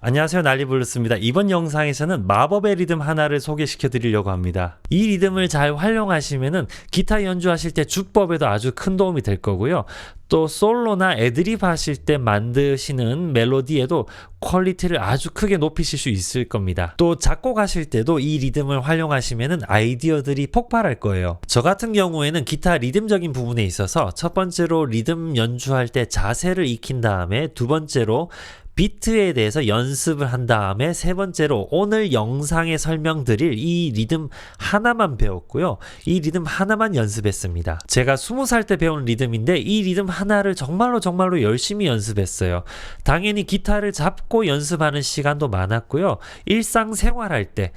안녕하세요, 난리블루스입니다. 이번 영상에서는 마법의 리듬 하나를 소개시켜 드리려고 합니다. 이 리듬을 잘 활용하시면은 기타 연주하실 때 주법에도 아주 큰 도움이 될 거고요. 또 솔로나 애드립 하실 때 만드시는 멜로디에도 퀄리티를 아주 크게 높이실 수 있을 겁니다. 또 작곡하실 때도 이 리듬을 활용하시면은 아이디어들이 폭발할 거예요. 저 같은 경우에는 기타 리듬적인 부분에 있어서 첫 번째로 리듬 연주할 때 자세를 익힌 다음에 두 번째로 비트에 대해서 연습을 한 다음에 세 번째로 오늘 영상에 설명드릴 이 리듬 하나만 배웠고요. 이 리듬 하나만 연습했습니다. 제가 20살 때 배운 리듬인데 이 리듬 하나를 정말로 열심히 연습했어요. 당연히 기타를 잡고 연습하는 시간도 많았고요. 일상생활할 때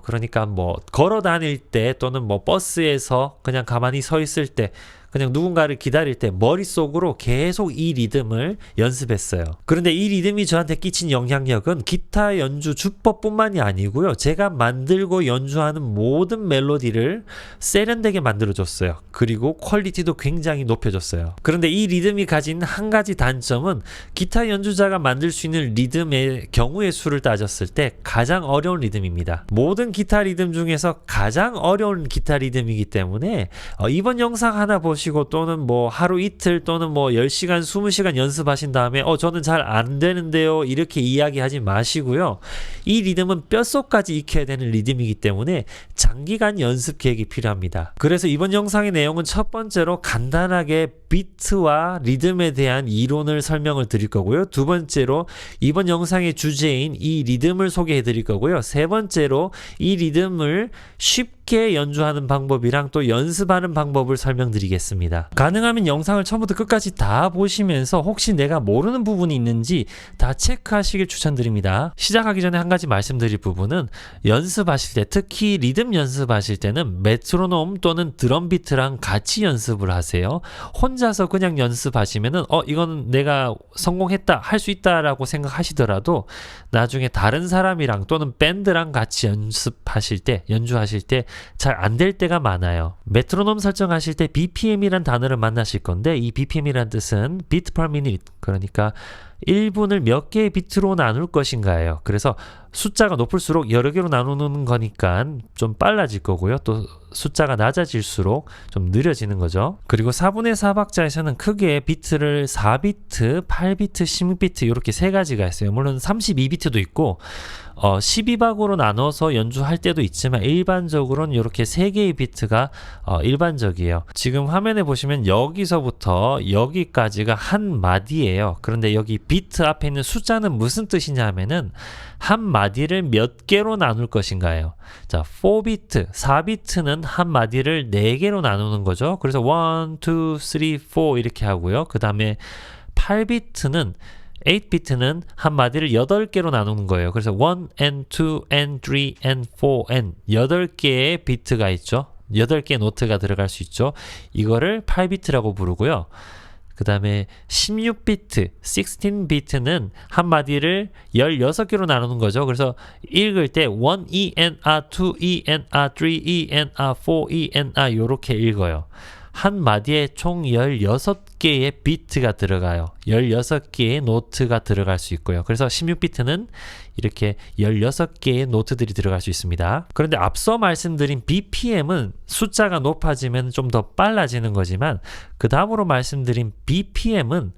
그러니까 뭐 걸어 다닐 때 또는 뭐 버스에서 그냥 가만히 서 있을 때 그냥 누군가를 기다릴 때 머릿속으로 계속 이 리듬을 연습했어요. 그런데 이 리듬이 저한테 끼친 영향력은 기타 연주 주법뿐만이 아니고요. 제가 만들고 연주하는 모든 멜로디를 세련되게 만들어줬어요. 그리고 퀄리티도 굉장히 높여줬어요. 그런데 이 리듬이 가진 한 가지 단점은 기타 연주자가 만들 수 있는 리듬의 경우의 수를 따졌을 때 가장 어려운 리듬입니다. 모든 기타 리듬 중에서 가장 어려운 기타 리듬이기 때문에 이번 영상 하나 보시고 또는 뭐 하루 이틀 또는 뭐 10시간 20시간 연습하신 다음에 저는 잘 안 되는데요 이렇게 이야기하지 마시고요. 이 리듬은 뼛속까지 익혀야 되는 리듬이기 때문에 장기간 연습 계획이 필요합니다. 그래서 이번 영상의 내용은 첫 번째로 간단하게 비트와 리듬에 대한 이론을 설명을 드릴 거고요. 두 번째로 이번 영상의 주제인 이 리듬을 소개해 드릴 거고요. 세 번째로 이 리듬을 쉽게 연주하는 방법이랑 또 연습하는 방법을 설명드리겠습니다. 가능하면 영상을 처음부터 끝까지 다 보시면서 혹시 내가 모르는 부분이 있는지 다 체크하시길 추천드립니다. 시작하기 전에 한 가지 말씀드릴 부분은 연습하실 때, 특히 리듬 연습하실 때는 메트로놈 또는 드럼 비트랑 같이 연습을 하세요. 혼자서 그냥 연습하시면은 이건 내가 성공했다, 할 수 있다라고 생각하시더라도 나중에 다른 사람이랑 또는 밴드랑 같이 연습하실 때, 연주하실 때 잘 안 될 때가 많아요. 메트로놈 설정하실 때 BPM이란 단어를 만나실 건데 이 BPM이란 뜻은 beat per minute, 그러니까 1분을 몇 개의 비트로 나눌 것인가예요. 그래서 숫자가 높을수록 여러 개로 나누는 거니까 좀 빨라질 거고요. 또 숫자가 낮아질수록 좀 느려지는 거죠. 그리고 4분의 4박자에서는 크게 비트를 4비트, 8비트, 16비트 이렇게 세 가지가 있어요. 물론 32비트도 있고 12박으로 나눠서 연주할 때도 있지만 일반적으로는 이렇게 3개의 비트가 일반적이에요. 지금 화면에 보시면 여기서부터 여기까지가 한 마디예요. 그런데 여기 비트 앞에 있는 숫자는 무슨 뜻이냐 하면은 한 마디를 몇 개로 나눌 것인가요. 자, 4비트, 4비트는 한 마디를 4개로 나누는 거죠. 그래서 1, 2, 3, 4 이렇게 하고요. 그 다음에 8비트는 8비트는 한 마디를 8개로 나누는 거예요. 그래서 1 and 2 and 3 and 4 and 8개의 비트가 있죠. 8개의 노트가 들어갈 수 있죠. 이거를 8비트라고 부르고요. 그 다음에 16비트, 16비트는 한 마디를 16개로 나누는 거죠. 그래서 읽을 때 1 E N A, 2 E N A, 3 E N A, 4 E N A 이렇게 읽어요. 한 마디에 총 16개의 비트가 들어가요. 16개의 노트가 들어갈 수 있고요. 그래서 16비트는 이렇게 16개의 노트들이 들어갈 수 있습니다. 그런데 앞서 말씀드린 BPM은 숫자가 높아지면 좀 더 빨라지는 거지만 그 다음으로 말씀드린 BPM은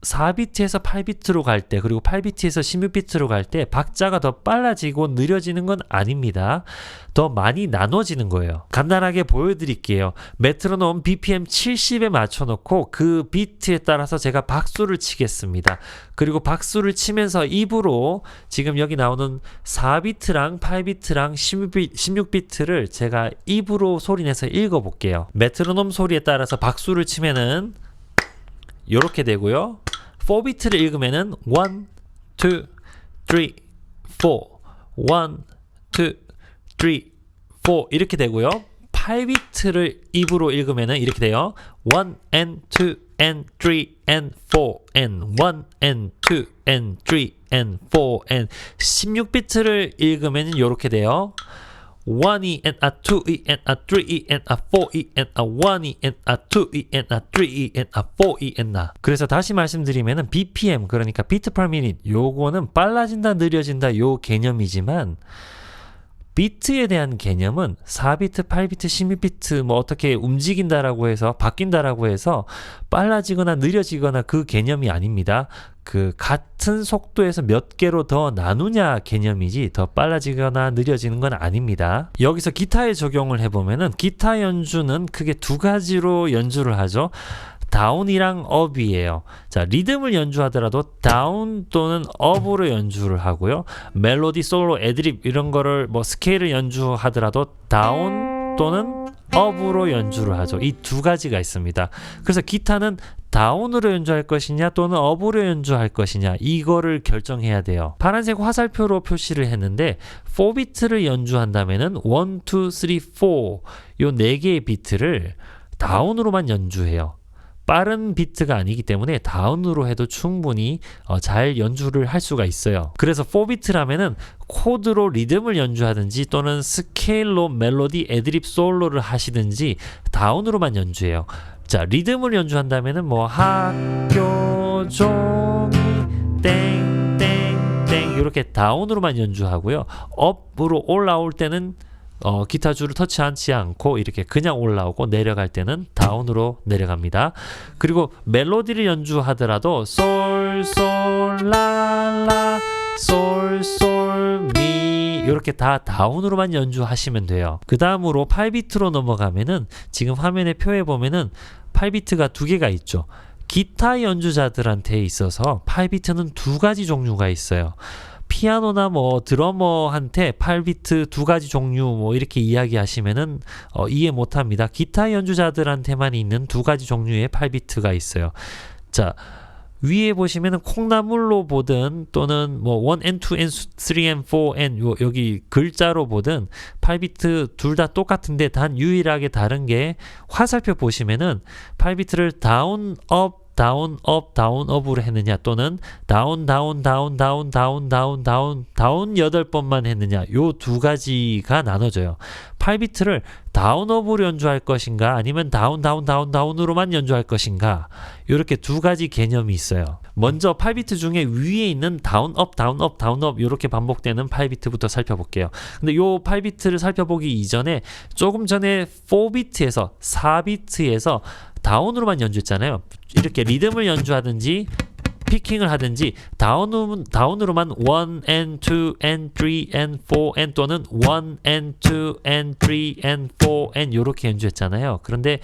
4비트에서 8비트로 갈 때 그리고 8비트에서 16비트로 갈 때 박자가 더 빨라지고 느려지는 건 아닙니다. 더 많이 나눠지는 거예요. 간단하게 보여드릴게요. 메트로놈 BPM 70에 맞춰놓고 그 비트에 따라서 제가 박수를 치겠습니다. 그리고 박수를 치면서 입으로 지금 여기 나오는 4비트랑 8비트랑 16비트를 제가 입으로 소리내서 읽어볼게요. 메트로놈 소리에 따라서 박수를 치면은 요렇게 되고요. 4비트를 읽으면은 1, 2, 3, 4 1, 2, 3, 4 이렇게 되고요. 8비트를 입으로 읽으면은 이렇게 돼요. 1 and 2 and 3 and 4 and 1 and 2 and 3 and 4 and 16비트를 읽으면 이렇게 돼요. 1E and a 2E and a 3E and a 4E and a 1E and a 2E and a 3E and a 4E and a. 그래서 다시 말씀드리면은 BPM, 그러니까 비트 per minute, 요거는 빨라진다 느려진다 요 개념이지만 비트에 대한 개념은 4비트, 8비트, 16비트 뭐 어떻게 움직인다라고 해서 바뀐다라고 해서 빨라지거나 느려지거나 그 개념이 아닙니다. 그 같은 속도에서 몇 개로 더 나누냐 개념이지 더 빨라지거나 느려지는 건 아닙니다. 여기서 기타에 적용을 해보면은 기타 연주는 크게 두 가지로 연주를 하죠. 다운이랑 업이에요. 자, 리듬을 연주하더라도 다운 또는 업으로 연주를 하고요. 멜로디, 솔로, 애드립 이런 거를 뭐 스케일을 연주하더라도 다운 또는 업으로 연주를 하죠. 이 두 가지가 있습니다. 그래서 기타는 다운으로 연주할 것이냐 또는 업으로 연주할 것이냐 이거를 결정해야 돼요. 파란색 화살표로 표시를 했는데 4비트를 연주한다면은 1, 2, 3, 4 요 4개의 비트를 다운으로만 연주해요. 빠른 비트가 아니기 때문에 다운으로 해도 충분히 잘 연주를 할 수가 있어요. 그래서 4비트라면은 코드로 리듬을 연주하든지 또는 스케일로 멜로디, 애드립, 솔로를 하시든지 다운으로만 연주해요. 자, 리듬을 연주한다면은 뭐 학교 종이 땡땡땡 이렇게 다운으로만 연주하고요. 업으로 올라올 때는 기타 줄을 터치하지 않고 이렇게 그냥 올라오고 내려갈 때는 다운으로 내려갑니다. 그리고 멜로디를 연주하더라도 솔, 솔, 라, 라, 솔, 솔, 미 이렇게 다 다운으로만 연주하시면 돼요. 그 다음으로 8비트로 넘어가면은 지금 화면에 표에 보면은 8비트가 두 개가 있죠. 기타 연주자들한테 있어서 8비트는 두 가지 종류가 있어요. 피아노나 뭐 드러머한테 8비트 두 가지 종류 뭐 이렇게 이야기하시면은 이해 못합니다. 기타 연주자들한테만 있는 두 가지 종류의 8비트가 있어요. 자, 위에 보시면은 콩나물로 보든 또는 뭐 1 and 2 and 3 and 4 and 여기 글자로 보든 8비트 둘 다 똑같은데 단 유일하게 다른 게 화살표 보시면은 8비트를 다운, 업, 다운, 업, 다운, 업으로 했느냐 또는 다운, 다운, 다운, 다운, 다운, 다운, 다운, 다운 8번만 했느냐 요 두 가지가 나눠져요. 8비트를 다운, 업으로 연주할 것인가 아니면 다운, 다운, 다운, 다운으로만 연주할 것인가 이렇게 두 가지 개념이 있어요. 먼저 8비트 중에 위에 있는 다운, 업, 다운, 업, 다운, 업 이렇게 반복되는 8비트부터 살펴볼게요. 근데 요 8비트를 살펴보기 이전에 조금 전에 4비트에서 다운으로만 연주했잖아요. 이렇게 리듬을 연주하든지 피킹을 하든지 다운으로만 1 and 2 and 3 and 4 and 또는 1 and 2 and 3 and 4 and 이렇게 연주했잖아요. 그런데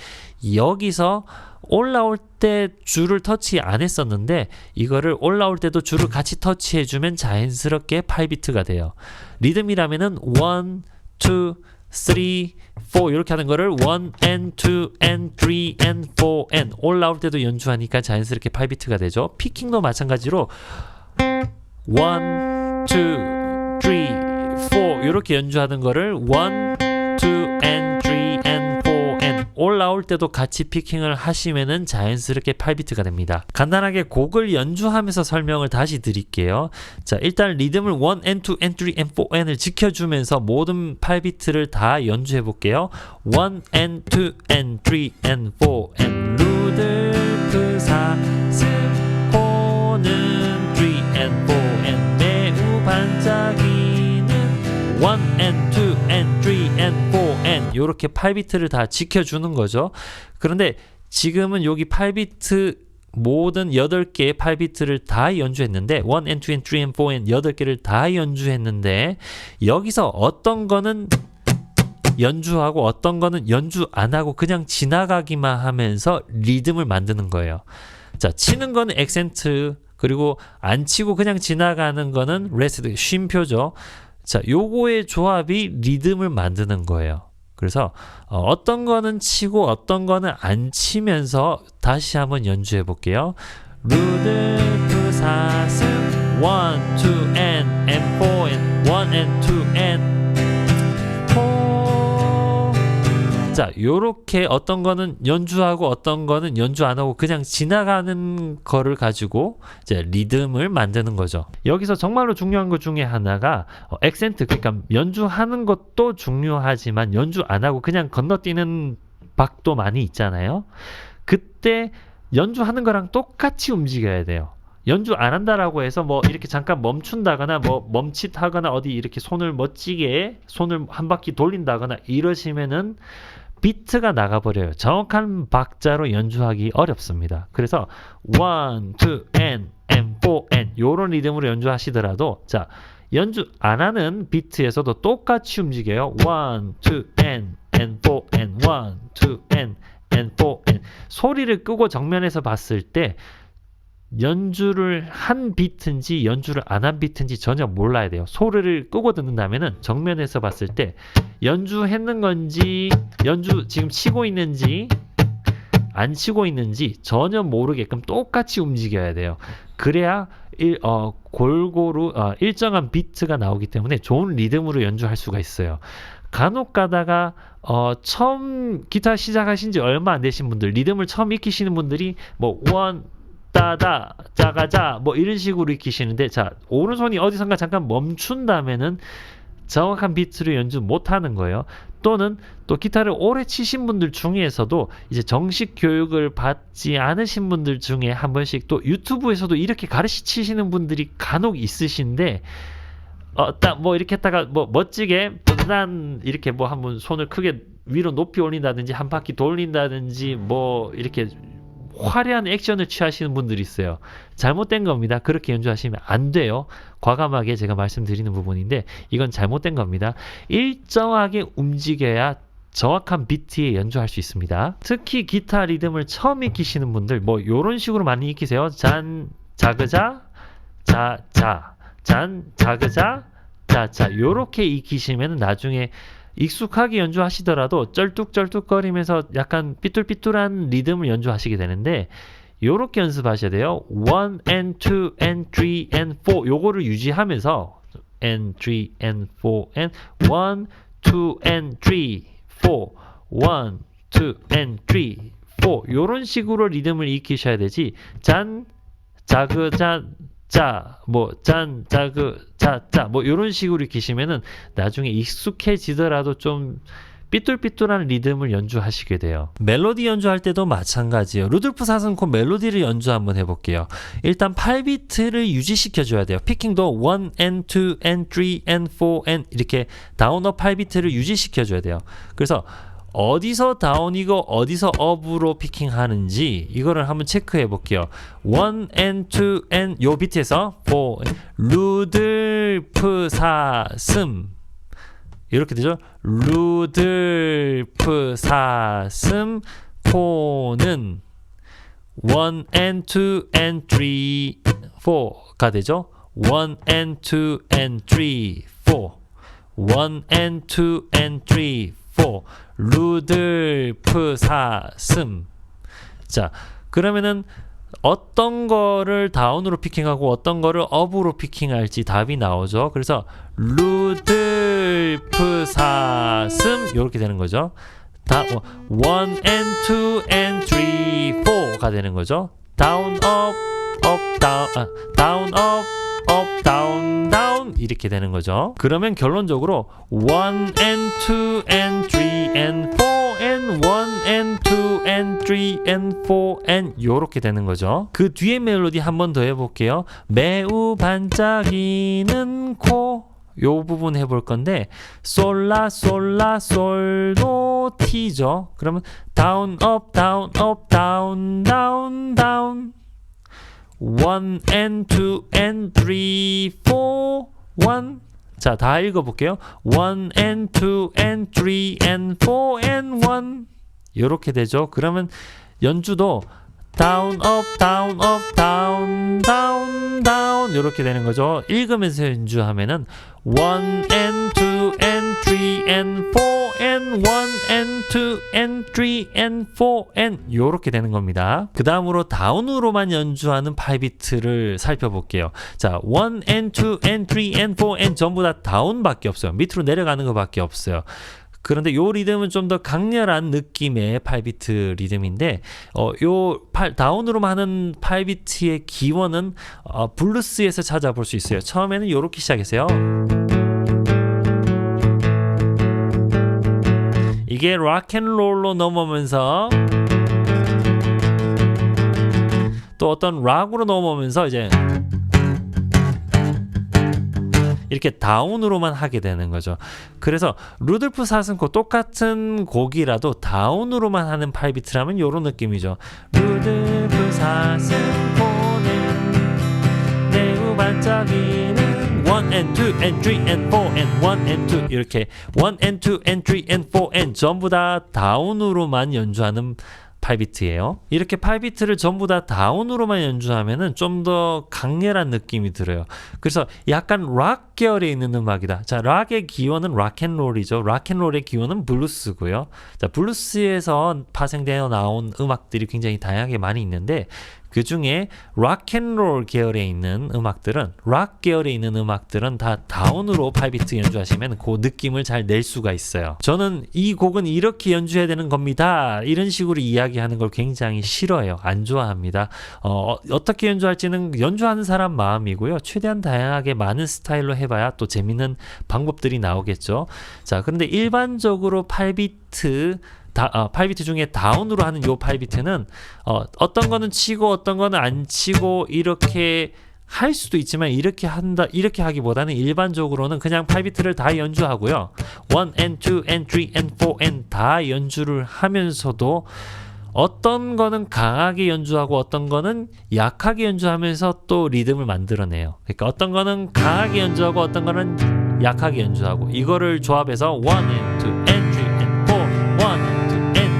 여기서 올라올 때 줄을 터치 안 했었는데 이거를 올라올 때도 줄을 같이 터치해주면 자연스럽게 8비트가 돼요. 리듬이라면은 1, 2, 3, 4 이렇게 하는 거를 1 and 2 and 3 and 4 and 올라올 때도 연주하니까 자연스럽게 8비트가 되죠. 피킹도 마찬가지로 1, 2, 3, 4 이렇게 연주하는 거를 1, 2 and 3 and 4 and 올라올 때도 같이 피킹을 하시면은 자연스럽게 8비트가 됩니다. 간단하게 곡을 연주하면서 설명을 다시 드릴게요. 자, 일단 리듬을 1 and 2 and 3 and 4 and을 지켜주면서 모든 8비트를 다 연주해 볼게요. 1 and 2 and 3 and 4 and 루돌프 사슴코는 3 and 4 and 매우 반짝이는 1 and 2 and 3 and 4 and 요렇게 8비트를 다 지켜주는 거죠. 그런데 지금은 여기 8비트 모든 8개의 8비트를 다 연주했는데 1 and 2 and 3 and 4 and 8개를 다 연주했는데 여기서 어떤 거는 연주하고 어떤 거는 연주 안 하고 그냥 지나가기만 하면서 리듬을 만드는 거예요. 자, 치는 거는 액센트 그리고 안 치고 그냥 지나가는 거는 레스트, 쉼표죠. 자, 요거의 조합이 리듬을 만드는 거예요. 그래서 어떤 거는 치고 어떤 거는 안 치면서 다시 한번 연주해 볼게요. 루돌프 사슴 1, 2 and 4 and 1 and 2 and 4. 자, 자, 요렇게 어떤 거는 연주하고 어떤 거는 연주 안 하고 그냥 지나가는 거를 가지고 이제 리듬을 만드는 거죠. 여기서 정말로 중요한 것 중에 하나가 액센트, 그러니까 연주하는 것도 중요하지만 연주 안 하고 그냥 건너뛰는 박도 많이 있잖아요. 그때 연주하는 거랑 똑같이 움직여야 돼요. 연주 안 한다라고 해서 뭐 이렇게 잠깐 멈춘다거나 뭐 멈칫하거나 어디 이렇게 손을 멋지게 손을 한 바퀴 돌린다거나 이러시면은 비트가 나가버려요. 정확한 박자로 연주하기 어렵습니다. 그래서 1, 2, and 4, and 요런 리듬으로 연주하시더라도 자, 연주 안 하는 비트에서도 똑같이 움직여요. 1, 2, and 4, and 1, 2, and 4, and 소리를 끄고 정면에서 봤을 때 연주를 한 비트인지 연주를 안 한 비트인지 전혀 몰라야 돼요. 소리를 끄고 듣는다면은 정면에서 봤을 때 연주했는 건지 연주 지금 치고 있는지 안 치고 있는지 전혀 모르게끔 똑같이 움직여야 돼요. 그래야 골고루 일정한 비트가 나오기 때문에 좋은 리듬으로 연주할 수가 있어요. 간혹 가다가 처음 기타 시작하신 지 얼마 안 되신 분들, 리듬을 처음 익히시는 분들이 뭐 따다 짜가자 뭐 이런 식으로 익히시는데, 자, 오른손이 어디선가 잠깐 멈춘다면은 정확한 비트로 연주 못하는 거예요. 또는 또 기타를 오래 치신 분들 중에서도 이제 정식 교육을 받지 않으신 분들 중에 한 번씩 또 유튜브에서도 이렇게 가르치시는 분들이 간혹 있으신데 딱 뭐 이렇게 했다가 뭐 멋지게 난 이렇게 뭐 한번 손을 크게 위로 높이 올린다든지 한 바퀴 돌린다든지 뭐 이렇게 화려한 액션을 취하시는 분들이 있어요. 잘못된 겁니다. 그렇게 연주하시면 안 돼요. 과감하게 제가 말씀드리는 부분인데 이건 잘못된 겁니다. 일정하게 움직여야 정확한 비트에 연주할 수 있습니다. 특히 기타 리듬을 처음 익히시는 분들 뭐 이런 식으로 많이 익히세요. 잔, 자그자, 자자, 잔, 자그자, 자자 요렇게 익히시면 나중에 익숙하게 연주하시더라도 쩔뚝쩔뚝거리면서 약간 삐뚤삐뚤한 리듬을 연주하시게 되는데 요렇게 연습하셔야 돼요. 1 and 2 and 3 and 4 요거를 유지하면서 and 3 and 4 and 1, 2 and 3, 4 1, 2 and 3, 4 요런 식으로 리듬을 익히셔야 되지 잔, 자그자 자, 뭐, 짠, 자그, 자, 뭐, 요런 식으로 익히시면은 나중에 익숙해지더라도 좀 삐뚤삐뚤한 리듬을 연주하시게 돼요. 멜로디 연주할 때도 마찬가지예요. 루돌프 사슴코 멜로디를 연주 한번 해볼게요. 일단 8비트를 유지시켜줘야 돼요. 피킹도 1 and 2 and 3 and 4 and 이렇게 다운업 8비트를 유지시켜줘야 돼요. 그래서 어디서 다운이고 어디서 업으로 피킹하는지 이거를 한번 체크해 볼게요. 1 and 2 and 요 비트에서 4 루들프 사슴 이렇게 되죠. 루들프 사슴 코는 1 and 2 and 3 4가 되죠. 1 and 2 and 3 4 1 and 2 and 3 4 루들프 사슴. 자, 그러면은 어떤 거를 다운으로 피킹하고 어떤 거를 업으로 피킹할지 답이 나오죠. 그래서 루들프 사슴 이렇게 되는 거죠. 1 and 2 and 3 4가 되는 거죠. 다운 업 다운 업 다운 이렇게 되는 거죠. 그러면 결론적으로 1 and 2 and 3 and 4 and 1 and 2 and 3 and 4 and 요렇게 되는 거죠. 그 뒤에 멜로디 한 번 더 해볼게요. 매우 반짝이는 코 요 부분 해볼 건데 솔라 솔라 솔도 티죠. 그러면 다운 업 다운 업 다운 다운 다운 1 and 2 and 3 4 1 자, 다 읽어볼게요. 1 and 2 and 3 and 4 and 1 이렇게 되죠. 그러면 연주도 다운 업 다운 업 다운 다운 다운 이렇게 되는 거죠. 읽으면서 연주하면은 1 and 2 and 3 and 4 and 1 and 2 and 3 and 4 and 이렇게 되는 겁니다. 그 다음으로 다운으로만 연주하는 8비트를 살펴볼게요. 자, 1 and 2 and 3 and 4 and 전부 다 다운밖에 없어요. 밑으로 내려가는 것밖에 없어요. 그런데 요 리듬은 좀 더 강렬한 느낌의 8비트 리듬인데 다운으로만 하는 8비트의 기원은 블루스에서 찾아볼 수 있어요. 처음에는 요렇게 시작했어요. 이게 락앤롤로 넘어오면서 또 어떤 락으로 넘어오면서 이제 이렇게 다운으로만 하게 되는 거죠. 그래서 루돌프 사슴코 똑같은 곡이라도 다운으로만 하는 8비트라면 이런 느낌이죠. 루돌프 사슴코는 매우 반짝이는 1 and 2 and 3 and 4 and 1 and 2 이렇게 1 and 2 and 3 and 4 and 전부 다 다운으로만 연주하는 8비트예요. 이렇게 8비트를 전부 다 다운으로만 연주하면은 좀 더 강렬한 느낌이 들어요. 그래서 약간 락 계열에 있는 음악이다. 자, 락의 기원은 락앤롤이죠. 락앤롤의 기원은 블루스고요. 자, 블루스에서 파생되어 나온 음악들이 굉장히 다양하게 많이 있는데 그 중에 락앤롤 계열에 있는 음악들은 다 다운으로 8비트 연주하시면 그 느낌을 잘 낼 수가 있어요. 저는 이 곡은 이렇게 연주해야 되는 겁니다. 이런 식으로 이야기하는 걸 굉장히 싫어해요. 안 좋아합니다. 어떻게 연주할지는 연주하는 사람 마음이고요. 최대한 다양하게 많은 스타일로 해봐야 또 재밌는 방법들이 나오겠죠. 자, 그런데 일반적으로 8비트 중에 다운으로 하는 요 8비트는 어떤 거는 치고 어떤 거는 안 치고 이렇게 할 수도 있지만 이렇게 하기보다는 일반적으로는 그냥 8비트를 다 연주하고요. 1 and 2 and 3 and 4 and 다 연주를 하면서도 어떤 거는 강하게 연주하고 어떤 거는 약하게 연주하면서 또 리듬을 만들어내요. 그러니까 어떤 거는 강하게 연주하고 어떤 거는 약하게 연주하고 이거를 조합해서 1 and 2 and 3 and 4 1 and 2 and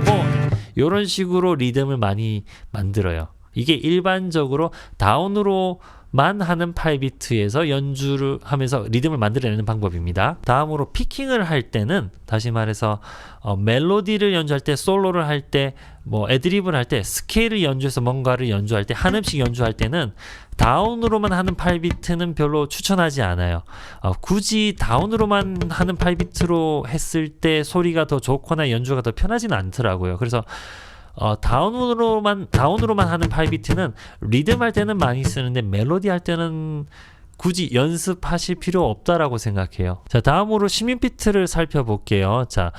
3 and 4 이런 식으로 리듬을 많이 만들어요. 이게 일반적으로 다운으로만 하는 8비트에서 연주를 하면서 리듬을 만들어내는 방법입니다. 다음으로 피킹을 할 때는 다시 말해서 멜로디를 연주할 때, 솔로를 할 때, 애드리브를 할 때, 스케일을 연주해서 뭔가를 연주할 때, 한 음씩 연주할 때는 다운으로만 하는 8비트는 별로 추천하지 않아요. 굳이 다운으로만 하는 8비트로 했을 때 소리가 더 좋거나 연주가 더 편하지는 않더라고요. 그래서 다운으로만 하는 8비트는 리듬 할 때는 많이 쓰는데 멜로디 할 때는 굳이 연습하실 필요 없다라고 생각해요. 자, 다음으로 시민비트를 살펴볼게요. 자,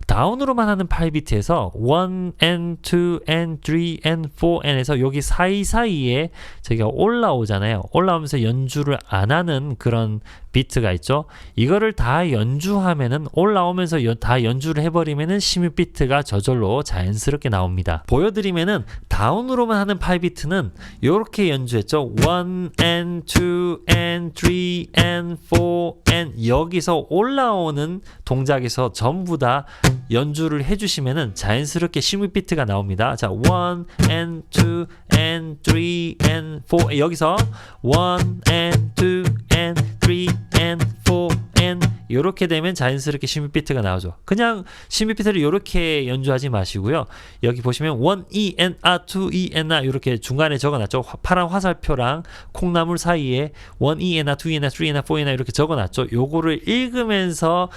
다운으로만 하는 8비트에서 1 and 2 and 3 and 4 and에서 여기 사이사이에 저기가 올라오잖아요. 올라오면서 연주를 안 하는 그런 비트가 있죠. 이거를 다 연주하면은 올라오면서 다 연주를 해버리면은 16비트가 저절로 자연스럽게 나옵니다. 보여드리면은 다운으로만 하는 8비트는 이렇게 연주했죠. 1 and 2 and 3 and 4 and 여기서 올라오는 동작에서 전부 다 연주를 해주시면은 자연스럽게 16비트가 나옵니다. 자, 1 and 2 and 3 and 4 여기서 1 and 2 and 3 and 4 and 이렇게 되면 자연스럽게 16비트가 나오죠. 그냥 16비트를 이렇게 연주하지 마시고요. 여기 보시면 1 E and A, 2 E and A 이렇게 중간에 적어놨죠. 파란 화살표랑 콩나물 사이에 1 E and A, 2 E and A, 3 E and A, 4 E and A 이렇게 적어놨죠. 요거를 읽으면서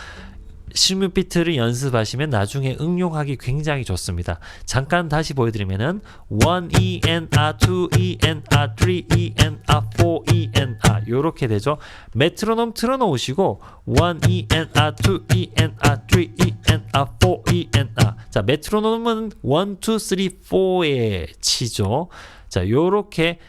16비트를 연습하시면 나중에 응용하기 굉장히 좋습니다. 잠깐 다시 보여드리면은 1 E and A, 2 E and A, 3 E and A, 4 E and A 요렇게 되죠. 메트로놈 틀어놓으시고 1 E and A, 2 E and A, 3 E and A, 4 E and A 자, 메트로놈은 1, 2, 3, 4에 치죠. 자, 요렇게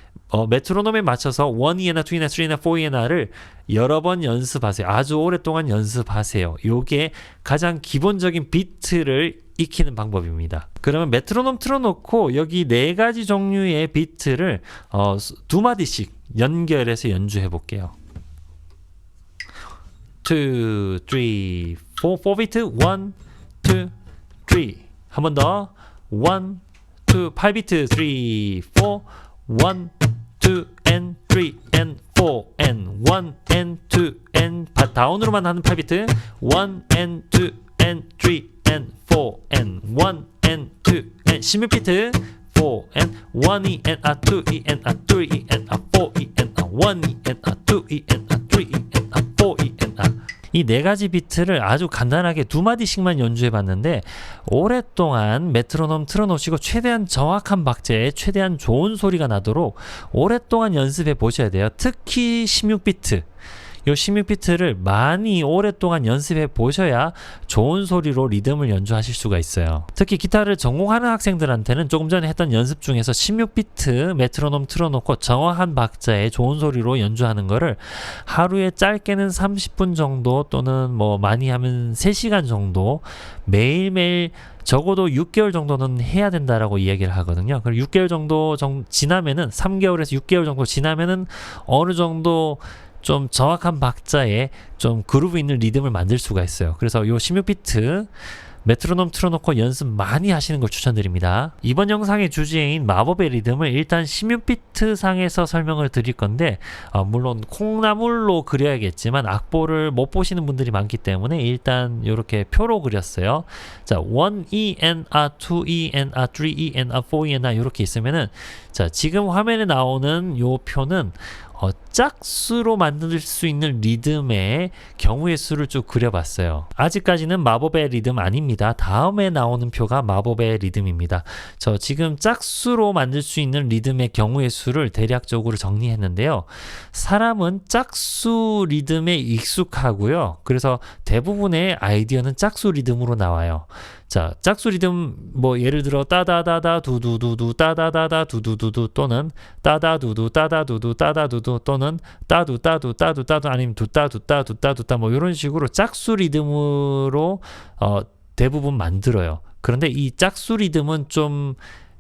메트로놈에 맞춰서 1이나 2이나 3이나 4이나를 여러 번 연습하세요. 아주 오랫동안 연습하세요. 요게 가장 기본적인 비트를 익히는 방법입니다. 그러면 메트로놈 틀어놓고 여기 4가지 종류의 비트를 2마디씩 연결해서 연주해 볼게요. 2, 3, 4, 4비트 1, 2, 3 한 번 더 1, 2, 8비트 3, 4 1, 2 and 3 and 4 and 1 and 2 and 다운으로만 하는 8비트 1 and 2 and 3 and 4 and 1 and 2 and 16비트 4 and 1E and a 2E and a 3E and a 4E and a 1E and a 2E and a 3E and a 4E and a 이 네 가지 비트를 아주 간단하게 두 마디씩만 연주해 봤는데 오랫동안 메트로놈 틀어놓으시고 최대한 정확한 박자에 최대한 좋은 소리가 나도록 오랫동안 연습해 보셔야 돼요. 특히 16비트. 요 16비트를 많이 오랫동안 연습해 보셔야 좋은 소리로 리듬을 연주하실 수가 있어요. 특히 기타를 전공하는 학생들한테는 조금 전에 했던 연습 중에서 16비트 메트로놈 틀어놓고 정확한 박자에 좋은 소리로 연주하는 거를 하루에 짧게는 30분 정도 또는 뭐 많이 하면 3시간 정도 매일매일 적어도 6개월 정도는 해야 된다라고 이야기를 하거든요. 그리고 6개월 정도 지나면은 3개월에서 6개월 정도 지나면은 어느 정도 좀 정확한 박자에 좀 그루브 있는 리듬을 만들 수가 있어요. 그래서 요 16비트 메트로놈 틀어놓고 연습 많이 하시는 걸 추천드립니다. 이번 영상의 주제인 마법의 리듬을 일단 16비트 상에서 설명을 드릴 건데 물론 콩나물로 그려야겠지만 악보를 못 보시는 분들이 많기 때문에 일단 이렇게 표로 그렸어요. 자, 1ENR, 2ENR, 3ENR, 4ENR 이렇게 있으면은 자, 지금 화면에 나오는 요 표는 짝수로 만들 수 있는 리듬의 경우의 수를 쭉 그려봤어요. 아직까지는 마법의 리듬 아닙니다. 다음에 나오는 표가 마법의 리듬입니다. 저 지금 짝수로 만들 수 있는 리듬의 경우의 수를 대략적으로 정리했는데요. 사람은 짝수 리듬에 익숙하고요. 그래서 대부분의 아이디어는 짝수 리듬으로 나와요. 자, 짝수 리듬 뭐 예를 들어 따다다다 두두두두 따다다다 두두두두 또는 따다두두 따다두두 따다두두 또는 따두 따두 따두 따두 아니면 두따 두따 두따 두따 뭐 이런 식으로 짝수 리듬으로 대부분 만들어요. 그런데 이 짝수 리듬은 좀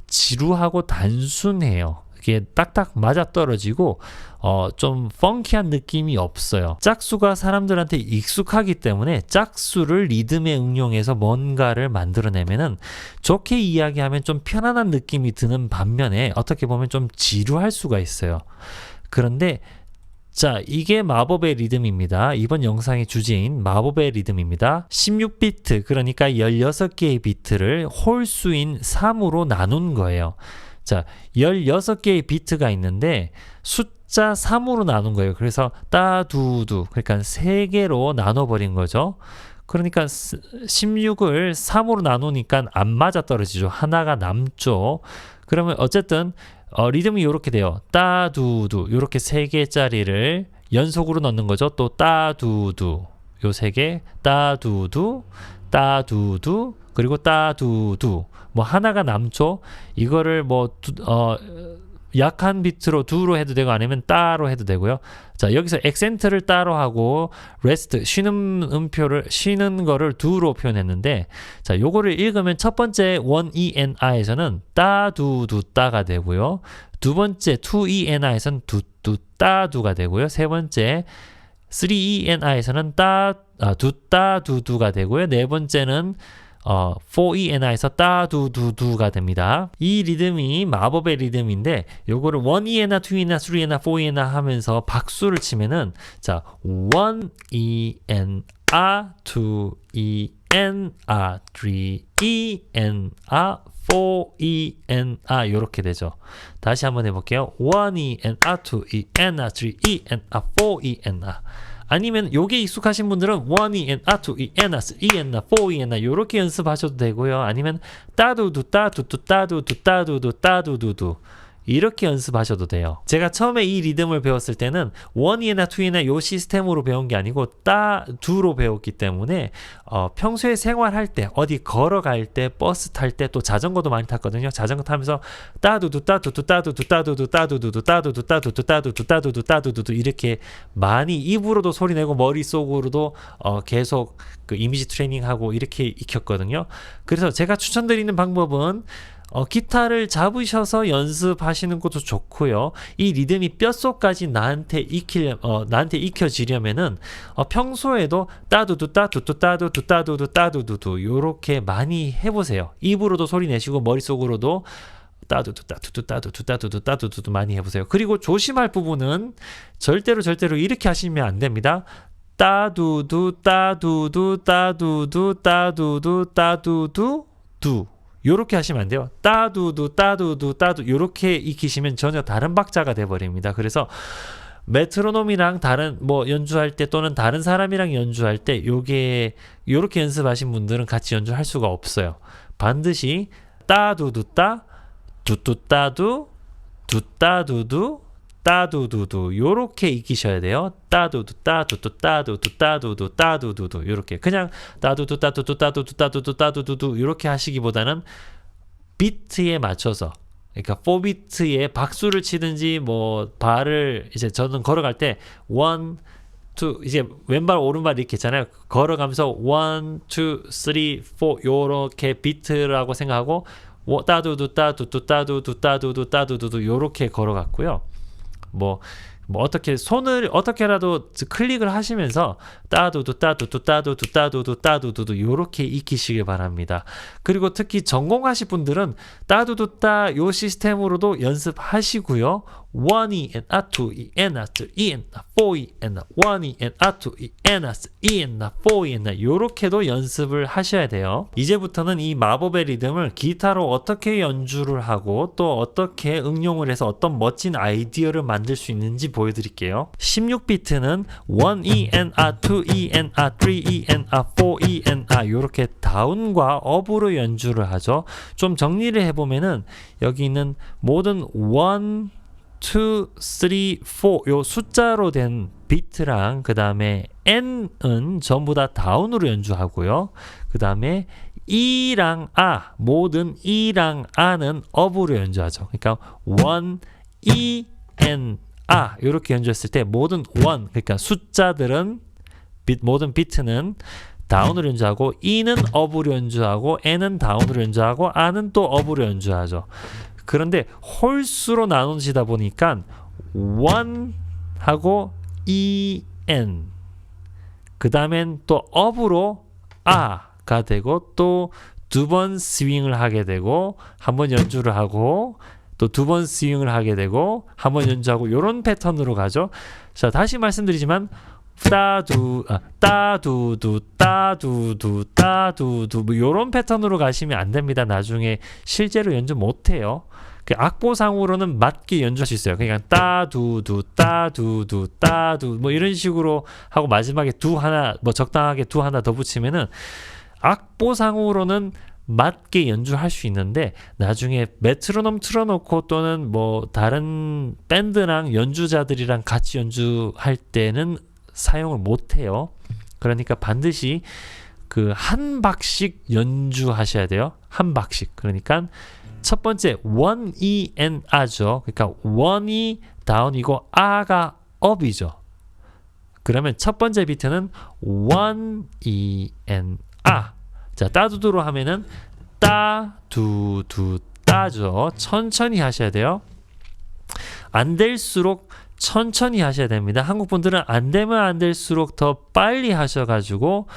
지루하고 단순해요. 이게 딱딱 맞아떨어지고 좀 펑키한 느낌이 없어요. 짝수가 사람들한테 익숙하기 때문에 짝수를 리듬에 응용해서 뭔가를 만들어내면은 좋게 이야기하면 좀 편안한 느낌이 드는 반면에 어떻게 보면 좀 지루할 수가 있어요. 그런데 자, 이게 마법의 리듬입니다. 이번 영상의 주제인 마법의 리듬입니다. 16비트, 그러니까 16개의 비트를 홀수인 3으로 나눈 거예요. 자, 16개의 비트가 있는데 숫자 3으로 나눈 거예요. 그래서 따두두, 그러니까 3개로 나눠버린 거죠. 그러니까 16을 3으로 나누니까 안 맞아 떨어지죠. 하나가 남죠. 그러면 어쨌든 리듬이 이렇게 돼요. 따두두, 이렇게 3개짜리를 연속으로 넣는 거죠. 또 따두두, 요 3개, 따두두, 따두두, 그리고 따두두. 뭐 하나가 남죠. 이거를 뭐 약한 비트로 두로 해도 되고 아니면 따로 해도 되고요. 자, 여기서 액센트를 따로 하고 레스트, 쉬는 음표를 쉬는 거를 두로 표현했는데 자, 요거를 읽으면 첫 번째 1ENR에서는 따두두 따가 되고요. 두 번째 2ENR에서는 두두 따두가 되고요. 세 번째 3ENR에서는 두따 두두가 되고요. 네 번째는 4ENR에서 따두두두가 됩니다. 이 리듬이 마법의 리듬인데 요거를 1ENR, 2ENR, 3ENR, 4ENR 하면서 박수를 치면은 자, 1ENR, 2ENR, 3ENR, 4ENR 이렇게 되죠. 다시 한번 해볼게요. 1ENR, 2ENR, 3ENR, 4ENR. 아니면 요게 익숙하신 분들은 1ENR, 2ENR, 3ENR, 4ENR 요렇게 연습하셔도 되고요. 아니면 따두두 따두두 따두두 따두두 따두두두 이렇게 연습하셔도 돼요. 제가 처음에 이 리듬을 배웠을 때는 1ENR, 2ENR 요 시스템으로 배운 게 아니고 따두로 배웠기 때문에 평소에 생활할 때 어디 걸어갈 때 버스 탈 때 또 자전거도 많이 탔거든요. 자전거 타면서 따두두 따두두 따두두 따두두 따두두두 따두두 따두두 따두두 따두두 따두두 이렇게 많이 입으로도 소리 내고 머릿속으로도 계속 그 이미지 트레이닝하고 이렇게 익혔거든요. 그래서 제가 추천드리는 방법은 기타를 잡으셔서 연습하시는 것도 좋고요. 이 리듬이 뼛속까지 나한테 익혀지려면은 평소에도 따두두 따두두 따두두 따두두 따두두두 요렇게 많이 해보세요. 입으로도 소리 내시고 머릿속으로도 따두두 따두두 따두두 따두두 따두두 많이 해보세요. 그리고 조심할 부분은 절대로 이렇게 하시면 안 됩니다. 따두두 따두두 따두두 따두두 따두두 두 요렇게 하시면 안 돼요. 따두두 따두두 따두 요렇게 익히시면 전혀 다른 박자가 돼버립니다. 그래서 메트로놈이랑 다른 뭐 연주할 때 또는 다른 사람이랑 연주할 때 요게 요렇게 연습하신 분들은 같이 연주할 수가 없어요. 반드시 따두두따 두뚜따두 두따두두 따두두두 요렇게 익히셔야 돼요. 따두두따 두뚜따두두 따두두 따두두두 요렇게 그냥 따두두 따두두 따두두 따두두 따두두두 요렇게 하시기보다는 비트에 맞춰서 그러니까 4비트에 박수를 치든지 뭐 발을 이제 저는 걸어갈 때 1, 2 이제 왼발 오른발 이렇게 있잖아요. 걸어가면서 1, 2, 3, 4 요렇게 비트라고 생각하고 따두두 따두두 따두두 따두두 따두두 요렇게 걸어갔고요. 뭐 어떻게 손을 어떻게라도 클릭을 하시면서 따두두 따두두 따두두 따두두 따두두 요렇게 익히시길 바랍니다. 그리고 특히 전공하실 분들은 따두두 따 요 시스템으로도 연습하시고요. 1이 and A2 and A3 and A4 and 1이 and A2 and A3 and A4 and 요렇게도 연습을 하셔야 돼요. 이제부터는 이 마법의 리듬을 기타로 어떻게 연주를 하고 또 어떻게 응용을 해서 어떤 멋진 아이디어를 만들 수 있는지 보여드릴게요. 16비트는 1E and A2E and A3E and A4E and A 요렇게 다운과 업으로 연주를 하죠. 좀 정리를 해보면은 여기 있는 모든 1, 2, 3, 4 요 숫자로 된 비트랑 그 다음에 N은 전부 다 다운으로 연주하고요. 그 다음에 E랑 A 모든 E랑 A는 업으로 연주하죠. 그러니까 1, E, N, A 이렇게 연주했을 때 모든 1 그러니까 숫자들은 모든 비트는 다운으로 연주하고 E는 업으로 연주하고 N은 다운으로 연주하고 A는 또 업으로 연주하죠. 그런데 홀수로 나누시다 보니까 1하고 EN 그 다음엔 또 업으로 A가 되고 또 두 번 스윙을 하게 되고 한 번 연주를 하고 또 두 번 스윙을 하게 되고 한 번 연주하고 이런 패턴으로 가죠. 자 다시 말씀드리지만 따두두 뭐 요런 패턴으로 가시면 안 됩니다. 나중에 실제로 연주 못 해요. 악보상으로는 맞게 연주할 수 있어요. 그러니까 따두두 뭐 이런 식으로 하고 마지막에 두 하나 뭐 적당하게 두 하나 더 붙이면은 악보상으로는 맞게 연주할 수 있는데 나중에 메트로놈 틀어놓고 또는 뭐 다른 밴드랑 연주자들이랑 같이 연주할 때는 사용을 못해요. 그러니까 반드시 그 한 박씩 연주하셔야 돼요. 한 박씩. 그러니까 첫 번째 1E and A죠. 그러니까 1이 다운이고 A가 업이죠. 그러면 첫 번째 비트는 1E and A. 자 따두두로 하면은 따두두 따죠. 천천히 하셔야 돼요. 안 될수록 천천히 하셔야 됩니다. 한국 분들은 안 되면 안 될수록 더 빨리 하셔가지고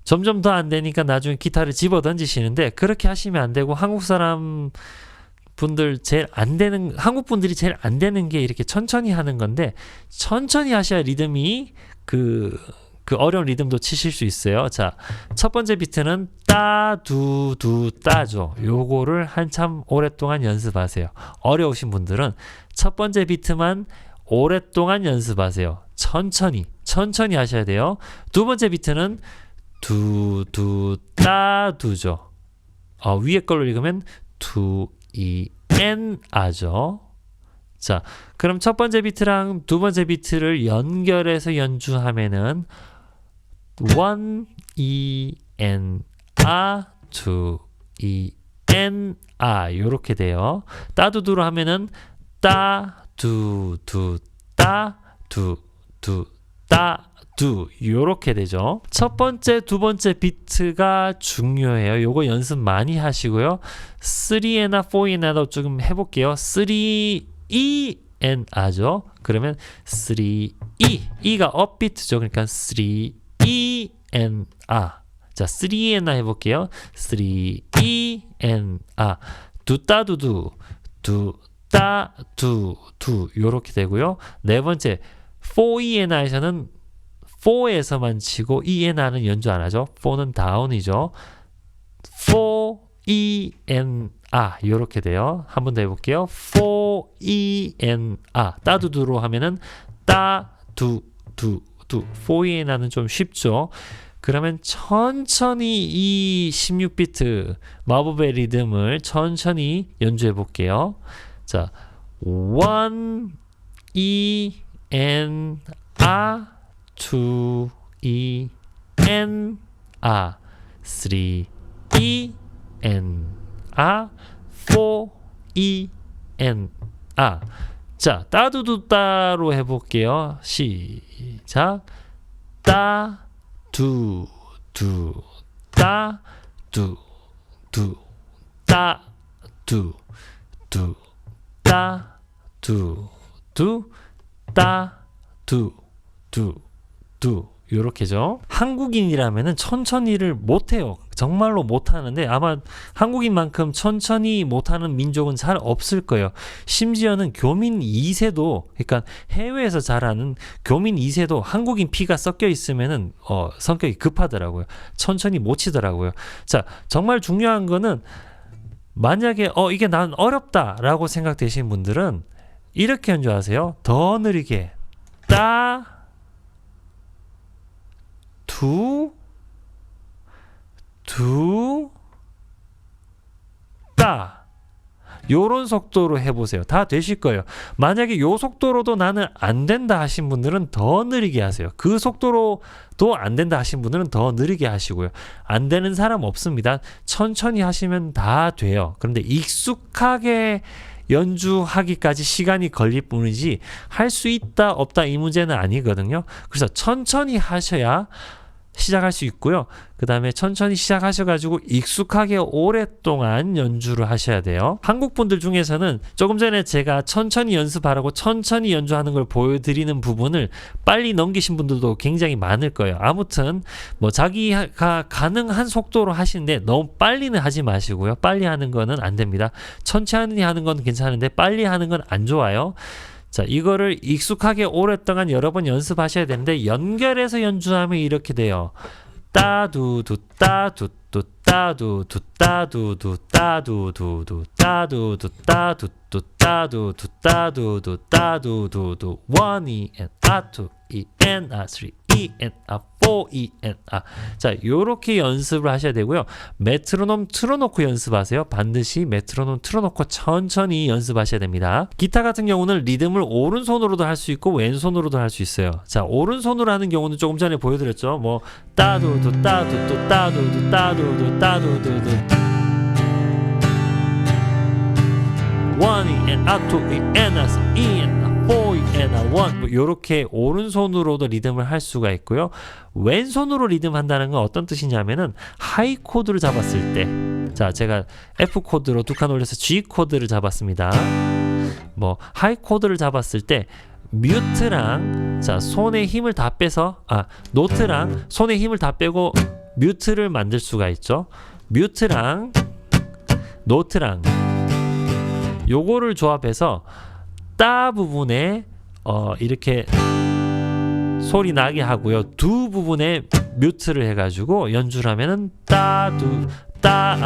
점점 더 안 되니까 나중에 기타를 집어 던지시는데 그렇게 하시면 안 되고 한국 사람 분들 제일 안 되는 한국 분들이 제일 안 되는 게 이렇게 천천히 하는 건데 천천히 하셔야 리듬이 그 어려운 리듬도 치실 수 있어요. 자, 첫 번째 비트는 따두두 따죠. 요거를 한참 오랫동안 연습하세요. 어려우신 분들은 첫 번째 비트만 오랫동안 연습하세요. 천천히 하셔야 돼요. 두 번째 비트는 두두 따두죠. 위에 걸로 읽으면 투 이 엔 아죠. 자, 그럼 첫 번째 비트랑 두 번째 비트를 연결해서 연주하면은 1 E N A 2 E N A 요렇게 돼요. 따두두로 하면은 따두두 따두두 따두 요렇게 되죠. 첫 번째, 두 번째 비트가 중요해요. 요거 연습 많이 하시고요. 3N나 4N나도 조금 해볼게요. 3E N A죠. 그러면 3E E가 업비트죠. 그러니까 3E N A. 자, 3N나 해볼게요. 3E N A. 두따두두 두따두두 요렇게 되고요. 네 번째 4ENA에서는 4에서만 치고 ENA는 연주 안 하죠. 4는 다운이죠. 4ENA 요렇게 돼요. 한 번 더 해볼게요. 4ENA 따두두로 하면은 따, 두, 4ENA는 좀 쉽죠. 그러면 천천히 이 16비트 마법의 리듬을 천천히 연주해 볼게요. 자, 1 E N A 2 E N A 3 E N A 4 E N A. 자, 따두두따로 해볼게요. 시작. 따 두 따 두 따 두 따 두 요렇게죠. 한국인이라면은 천천히를 못해요. 정말로 못하는데 아마 한국인만큼 천천히 못하는 민족은 잘 없을 거예요. 심지어는 교민 2세도, 그러니까 해외에서 자라는 교민 2세도 한국인 피가 섞여 있으면은 성격이 급하더라고요. 천천히 못 치더라고요. 자, 정말 중요한 거는 만약에 이게 난 어렵다라고 생각되신 분들은 이렇게 연주하세요. 더 느리게 따 따 요런 속도로 해보세요. 다 되실 거예요. 만약에 요 속도로도 나는 안 된다 하신 분들은 더 느리게 하세요. 그 속도로도 안 된다 하신 분들은 더 느리게 하시고요. 안 되는 사람 없습니다. 천천히 하시면 다 돼요. 그런데 익숙하게 연주하기까지 시간이 걸릴 뿐이지 할 수 있다 없다 이 문제는 아니거든요. 그래서 천천히 하셔야 시작할 수 있고요. 그 다음에 천천히 시작하셔가지고 익숙하게 오랫동안 연주를 하셔야 돼요. 한국 분들 중에서는 조금 전에 제가 천천히 연습하라고 천천히 연주하는 걸 보여드리는 부분을 빨리 넘기신 분들도 굉장히 많을 거예요. 아무튼 뭐 자기가 가능한 속도로 하시는데 너무 빨리는 하지 마시고요. 빨리 하는 거는 안 됩니다. 천천히 하는 건 괜찮은데 빨리 하는 건 안 좋아요. 자, 이거를 익숙하게 오랫동안 여러 번 연습하셔야 되는데 연결해서 연주하면 이렇게 돼요. 따두두 따두두 따두두 따두두 따두두 따두두 따두두 따두두 따두두 따두두 1 E N A 2 E N A 3 E N A 4 E N A. 자, 요렇게 연습을 하셔야 되고요. 메트로놈 틀어놓고 연습하세요. 반드시 메트로놈 틀어놓고 천천히 연습하셔야 됩니다. 기타 같은 경우는 리듬을 오른손으로도 할 수 있고 왼손으로도 할 수 있어요. 자, 오른손으로 하는 경우는 조금 전에 보여드렸죠. 뭐 따두두 따두두 따두두 따두두 따두두 1 E N A 2 E N A 3 E N A 4 E N A 1 이렇게 오른손으로도 리듬을 할 수가 있고요. 왼손으로 리듬 한다는 건 어떤 뜻이냐면은 하이 코드를 잡았을 때, 자, 제가 F 코드로 두 칸 올려서 G 코드를 잡았습니다. 뭐 하이 코드를 잡았을 때 뮤트랑 자 손에 힘을 다 빼서 노트랑 손에 힘을 다 빼고 뮤트를 만들 수가 있죠. 뮤트랑 노트랑 요거를 조합해서 따 부분에 이렇게 소리 나게 하고요. 두 부분에 뮤트를 해가지고 연주를 하면은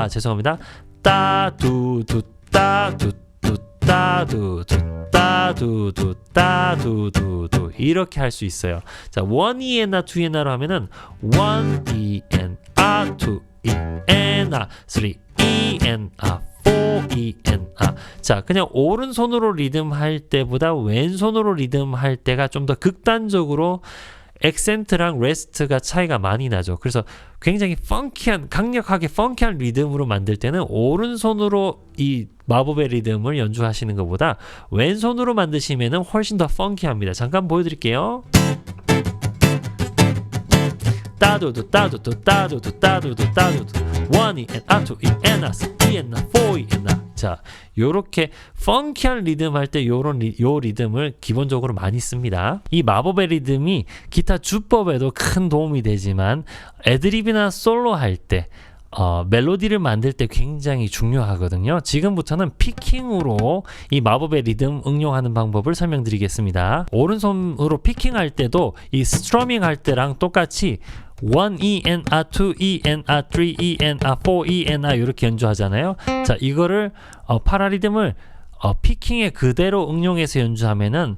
죄송합니다. 따두두 따두두 따두두 따두두 따두두 이렇게 할 수 있어요. 자, 1 E N A 2 E N A로 하면은 1 E N A 2 E N A 3 E N A 4 E N A. 자, 그냥 오른손으로 리듬 할 때보다 왼손으로 리듬 할 때가 좀 더 극단적으로 액센트랑 레스트가 차이가 많이 나죠. 그래서 굉장히 강력하게 펑키한 리듬으로 만들 때는 오른손으로 이 마법의 리듬을 연주하시는 것보다 왼손으로 만드시면 훨씬 더 펑키합니다. 잠깐 보여드릴게요. 따두두 따두두 따두두 따두두 따두두 1 E N A 2 E N A 3 E N A 4 E N A. 자, 요렇게 펑키한 리듬 할 때 요 리듬을 기본적으로 많이 씁니다. 이 마법의 리듬이 기타 주법에도 큰 도움이 되지만 애드립이나 솔로 할 때 멜로디를 만들 때 굉장히 중요하거든요. 지금부터는 피킹으로 이 마법의 리듬 응용하는 방법을 설명드리겠습니다. 오른손으로 피킹할 때도 이 스트러밍 할 때랑 똑같이 1 E N A 2 E N A 3 E N A 4 E N A 이렇게 연주하잖아요. 자, 이거를 파라리듬을 피킹에 그대로 응용해서 연주하면은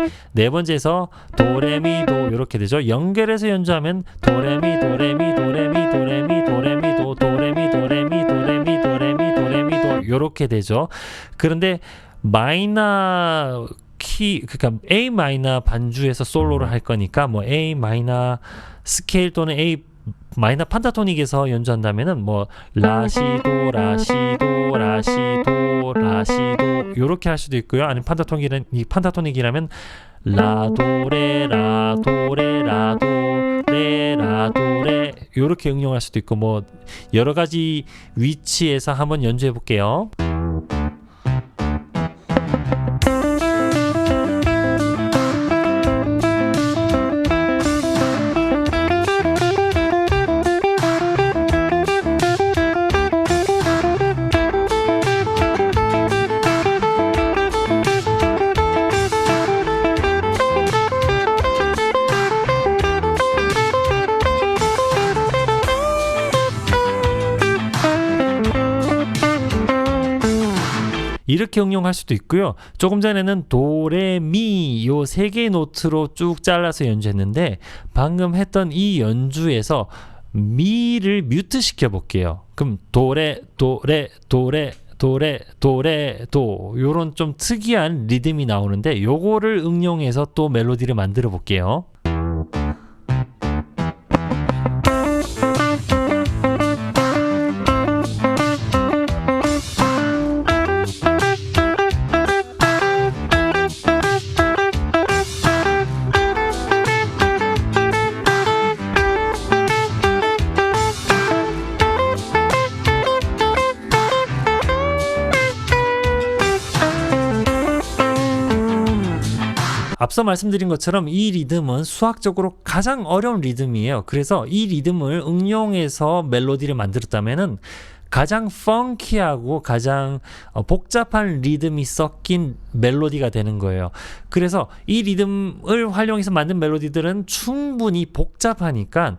네 번째에서 도레미도 이렇게 되죠. 연결해서 연주하면 도레미 도레미 도레미 도레미 도레미도 도레미 도레미 도레미 도레미 도레미도 이렇게 되죠. 그런데 마이너 키, 그러니까 A 마이너 반주에서 솔로를 할 거니까 뭐 A 마이너 스케일 또는 A 마이너 펜타토닉에서 연주한다면은 뭐 라시도 라시도 라시도 라시도 이렇게 할 수도 있고요. 아니면 펜타토닉이라면 라도레 라도레 라도레 라도레 이렇게 응용할 수도 있고 뭐 여러 가지 위치에서 한번 연주해 볼게요. 이렇게 응용할 수도 있고요. 조금 전에는 도레미 요 세 개의 노트로 쭉 잘라서 연주했는데 방금 했던 이 연주에서 미를 뮤트 시켜 볼게요. 그럼 도레 도레 도레 도레 도레 도 요런 좀 특이한 리듬이 나오는데 요거를 응용해서 또 멜로디를 만들어 볼게요. 앞서 말씀드린 것처럼 이 리듬은 수학적으로 가장 어려운 리듬이에요. 그래서 이 리듬을 응용해서 멜로디를 만들었다면은 가장 펑키하고 가장 복잡한 리듬이 섞인 멜로디가 되는 거예요. 그래서 이 리듬을 활용해서 만든 멜로디들은 충분히 복잡하니까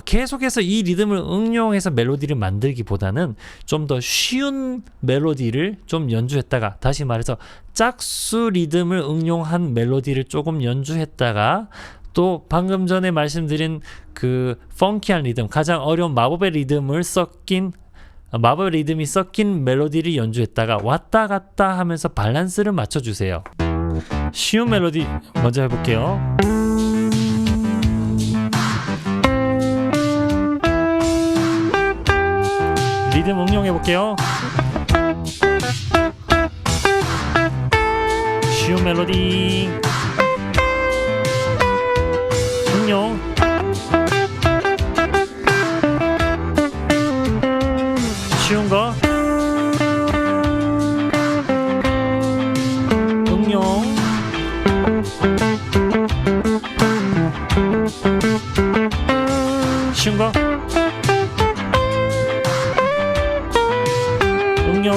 계속해서 이 리듬을 응용해서 멜로디를 만들기보다는 좀 더 쉬운 멜로디를 좀 연주했다가, 다시 말해서 짝수 리듬을 응용한 멜로디를 조금 연주했다가, 또 방금 전에 말씀드린 그 펑키한 리듬, 가장 어려운 마법의 리듬이 섞인 멜로디를 연주했다가 왔다 갔다 하면서 밸런스를 맞춰주세요. 쉬운 멜로디 먼저 해볼게요. 리듬 응용해볼게요. 쉬운 멜로디 응용. 쉬운 거 응용. 쉬운 거 응용.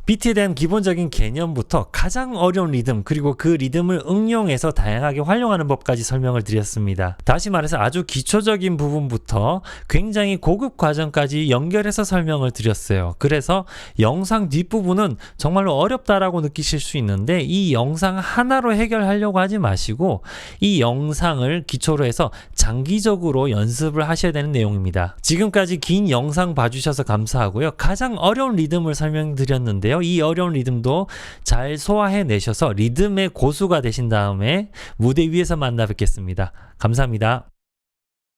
비트에 대한 기본적인 개념부터 가장 어려운 리듬, 그리고 그 리듬을 응용해서 다양하게 활용하는 법까지 설명을 드렸습니다. 다시 말해서 아주 기초적인 부분부터 굉장히 고급 과정까지 연결해서 설명을 드렸어요. 그래서 영상 뒷부분은 정말로 어렵다라고 느끼실 수 있는데 이 영상 하나로 해결하려고 하지 마시고 이 영상을 기초로 해서 장기적으로 연습을 하셔야 되는 내용입니다. 지금까지 긴 영상 봐주셔서 감사하고요. 가장 어려운 리듬을 설명드렸는데요. 이 어려운 리듬도 잘 소화해내셔서 리듬의 고수가 되신 다음에 무대 위에서 만나 뵙겠습니다. 감사합니다.